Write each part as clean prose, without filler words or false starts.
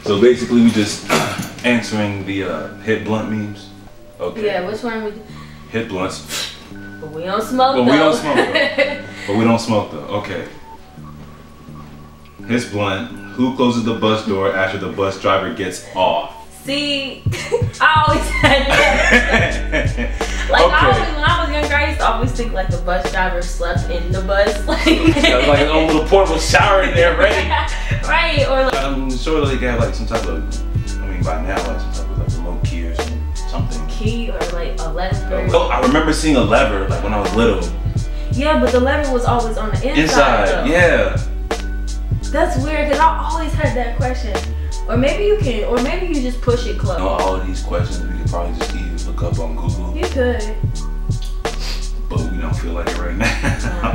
So basically, we just answering the hit blunt memes. Okay. Yeah, which one we do? Hit blunts. But we don't smoke But though. we don't smoke though. But we don't smoke though. Okay. His blunt. Who closes the bus door after the bus driver gets off? See, I always had that. Like, Okay. when I was younger, I used to always think like the bus driver slept in the bus. Got like an own little portable shower in there ready. Right, or like, I'm sure they got like some type of, I mean by now, like some type of like remote key or something. key or like a lever. Oh, I remember seeing a lever like when I was little. Yeah, but the lever was always on the inside. Inside, though. yeah. That's weird because I always had that question. Or maybe you can, or maybe you just push it close. No, all of these questions we could probably just easily look up on Google. You could. But we don't feel like it right now.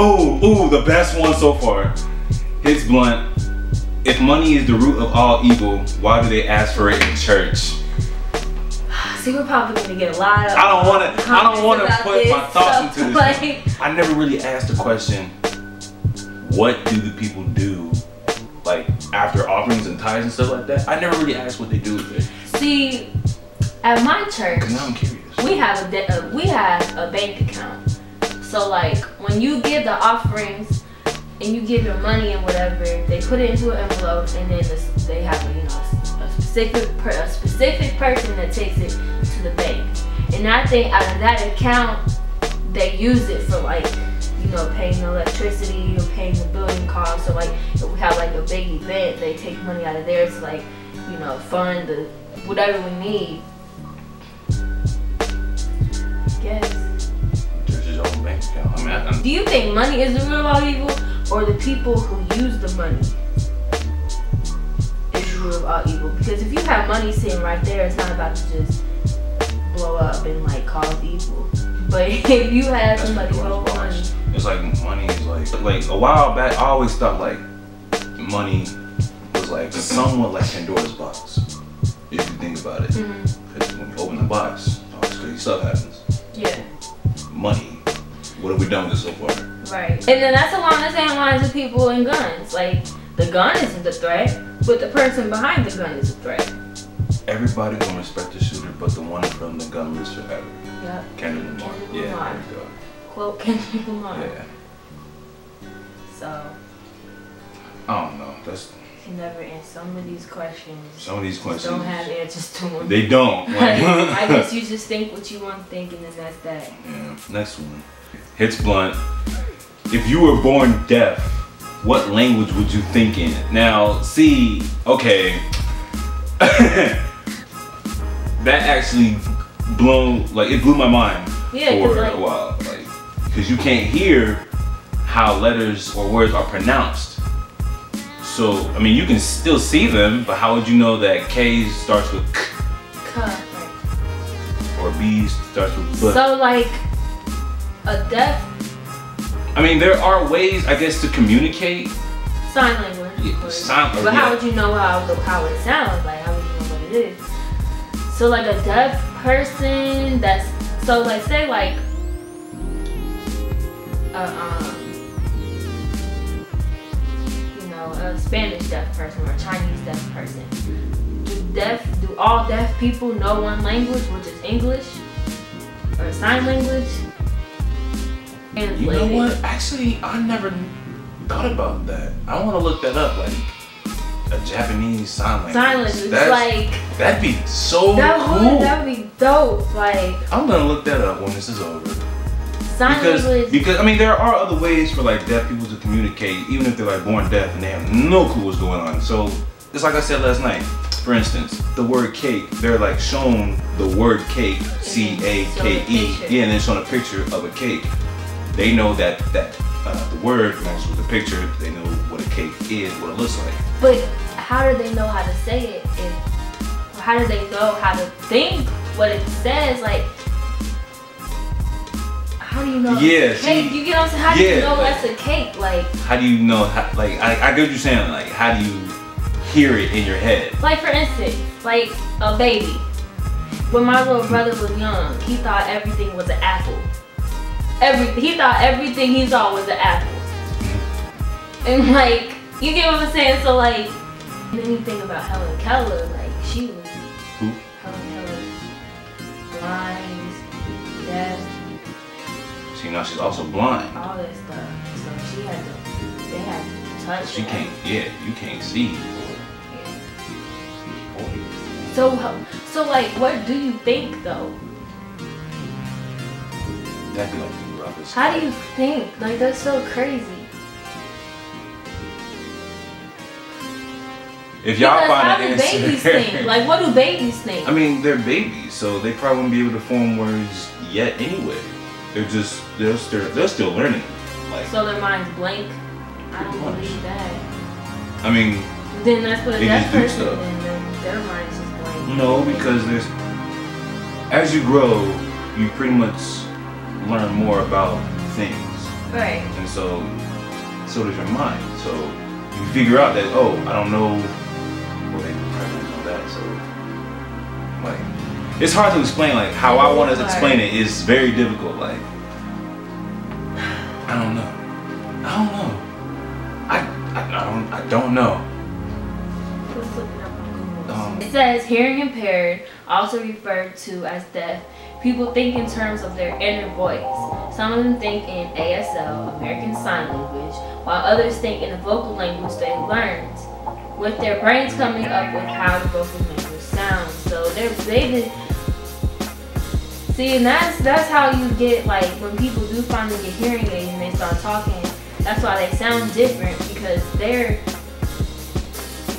Ooh, the best one so far. Hits blunt. If money is the root of all evil, why do they ask for it in church? See, we're probably gonna get a lot of. I don't want to put my thoughts into this. Like, I never really asked the question, what do the people do, like after offerings and tithes and stuff like that? I never really asked what they do with it. see, at my church, Cause now I'm curious. we have a bank account. So like when you give the offerings and you give your money and whatever, they put it into an envelope and then they have a specific person that takes it to the bank. And I think out of that account, they use it for like, paying the electricity or paying the building costs. So like if we have like a big event, they take money out of there to like, fund the whatever we need. Yes. Church's own bank account. I mean, Do you think money is the root of all evil, or the people who use the money is the root of all evil? Because if you have money sitting right there, it's not about to just blow up and like cause evil. But if you have somebody hold money, it's like money is like a while back. I always thought like money was like somewhat like Pandora's box. If you think about it, because when you open the box, all this crazy stuff happens. Yeah. Money. What have we done with it so far? Right. And then that's along the same lines of people and guns. Like the gun isn't the threat, but the person behind the gun is a threat. Everybody gonna respect the shooter, but the one from the gun lives forever. Yep. Kendrick Lamar. Yeah, there you go. Quote Kendrick Lamar. Yeah. So. I don't know. That's. You never answer some of these questions. Some of these questions don't have answers to them. They don't. Like, I guess you just think what you want to think, and then that's that. Yeah. Next one. Hits blunt. If you were born deaf, what language would you think in? Now, see, okay. That actually blew my mind for a while. Like, because you can't hear how letters or words are pronounced. So, I mean, you can still see them, but how would you know that K starts with K? Or B starts with B? So, like, a deaf... I mean, there are ways, I guess, to communicate. Sign language. Yeah, but how would you know how it sounds? Like, how would you know what it is? So, like, a deaf person that's... So, like, say, like... a Spanish deaf person or a Chinese deaf person. Do all deaf people know one language, which is English or sign language? You know what? Actually, I never thought about that. I want to look that up, like a Japanese sign language. Sign language, that'd be so cool. That'd be dope. Like, I'm gonna look that up when this is over. Because I mean, there are other ways for like deaf people to communicate, even if they're like born deaf and they have no clue what's going on. So it's like I said last night. For instance, the word cake, they're like shown the word cake, C-A-K-E, yeah, and then shown a picture of a cake. They know that the word matches with the picture. They know what a cake is, what it looks like. But how do they know how to say it? How do they know how to think what it says? Like, how do you know it's a cake? You get what I'm saying? How do you know that's a cake? Like, how do you know? I get what you're saying. Like, how do you hear it in your head? Like, for instance, like a baby. When my little brother was young, he thought everything was an apple. He thought everything he saw was an apple. And like, you get what I'm saying? So like, Anything about Helen Keller, like she was. Who? Helen Keller. Blind, deaf. See, now she's also blind. All that stuff. So she had to. They had to touch. She can't. Yeah, you can't see. So like, what do you think though? That'd be like the roughest. How do you think? Like, that's so crazy. If y'all find how an do answer, babies think? Like, what do babies think? I mean, they're babies, so they probably won't be able to form words yet anyway. They're still learning. Like, so their mind's blank. I don't believe that. I mean, then that's what a deaf do person. stuff. Then their mind's just blank. No, because as you grow, you pretty much learn more about things. Right. And so does your mind. So you figure out that, oh, I don't know. Well, they probably don't know that. So, like, it's hard to explain. Like, how I want to explain it is very difficult. Like, I don't know. I don't know. Let's look it up on Google. It says hearing impaired, also referred to as deaf, people think in terms of their inner voice. Some of them think in ASL, American Sign Language, while others think in the vocal language they learned, with their brains coming up with how the vocal language sounds. So see, and that's how you get, like, when people do finally get hearing aids and they start talking, that's why they sound different, because their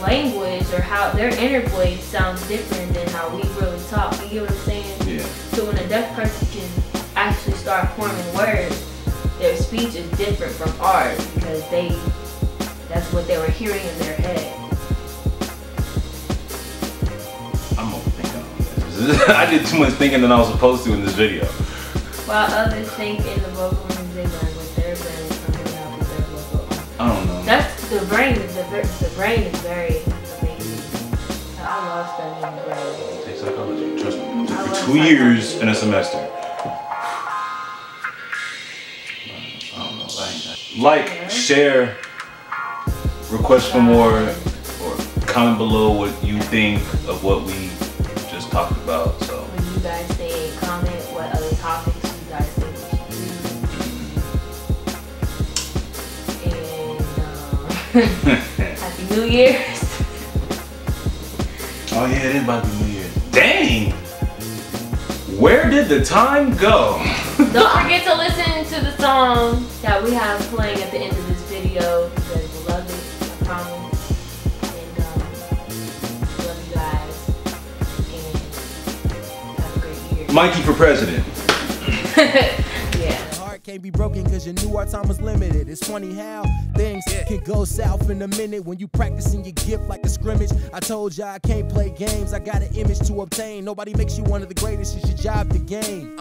language or how their inner voice sounds different than how we really talk. You get what I'm saying? Yeah. So when a deaf person can actually start forming words, their speech is different from ours because that's what they were hearing in their head. I'm overthinking on this. I did too much thinking than I was supposed to in this video. While others think in the vocal language they learn with their brain coming out with their vocal. I don't know. That's the brain is very amazing. I love studying the brain. Take psychology, trust me. It took me 2 years in a semester. I don't know. Like, share, request for more, or comment below what you think of what we just talked about. So when you guys say, comment what other topics you guys think we should do. And Happy New Year's. Oh yeah, it is about to be New Year's. Dang! Where did the time go? Don't forget to listen to the song that we have playing at the end of this video. You guys will love it, I promise. And love you guys. And have a great year. Mikey for president. Yeah. Can't be broken cause you knew our time was limited. It's funny how things can go south in a minute when you practicing your gift like a scrimmage. I told ya I can't play games, I got an image to obtain. Nobody makes you one of the greatest, it's your job to gain.